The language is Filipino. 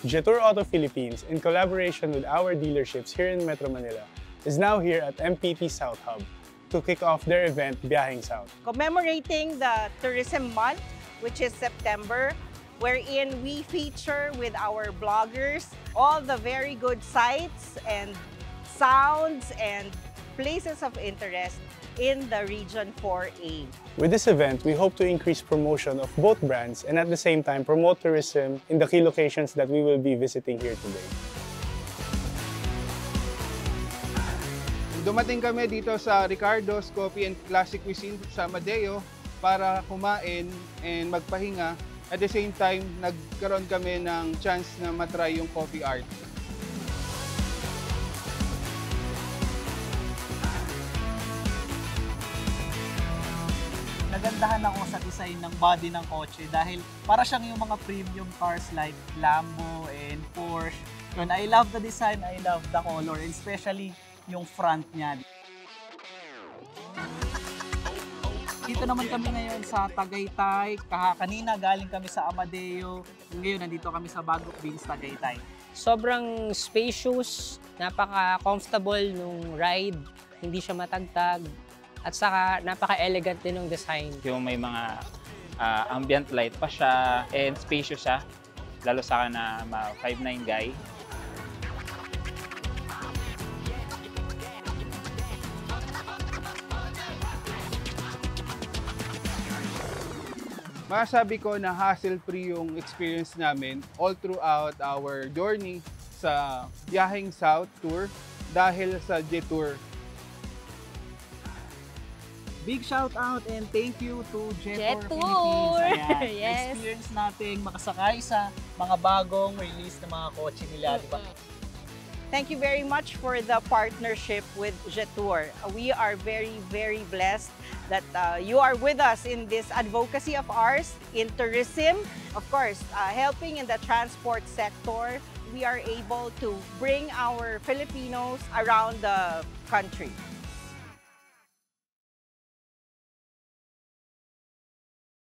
Jetour Auto Philippines, in collaboration with our dealerships here in Metro Manila, is now here at MPT South Hub to kick off their event, Biyaheng South. Commemorating the Tourism Month, which is September, wherein we feature with our bloggers all the very good sights and sounds and places of interest in the Region 4A. With this event, we hope to increase promotion of both brands and at the same time promote tourism in the key locations that we will be visiting here today. Dumating kami dito sa Ricardo's Coffee and Classic Cuisine sa Amadeo para kumain and magpahinga. At the same time, nagkaroon kami ng chance na matry yung coffee art. Nagandahan ako sa design ng body ng kotse dahil para siyang yung mga premium cars like Lambo and Porsche. Yun, I love the design, I love the color, and especially yung front niya. Dito naman kami ngayon sa Tagaytay. Kanina galing kami sa Amadeo. Ngayon nandito kami sa Bagok Beans, Tagaytay. Sobrang spacious, napaka-comfortable nung ride, hindi siya matagtag. At saka napaka-elegant din ng design. Yung may mga ambient light pa siya and spacious siya. Lalo sa akin na 5'9" guy. Masasabi ko na hassle-free yung experience namin all throughout our journey sa Biyaheng South Tour dahil sa Jetour. Big shout out and thank you to Jetour Jetour! Philippines. Ayan, Yes. experience nating makasakay sa mga bagong release na mga kotse nila, di ba? Thank you very much for the partnership with Jetour. We are very, very blessed that you are with us in this advocacy of ours in tourism. Of course, helping in the transport sector, we are able to bring our Filipinos around the country.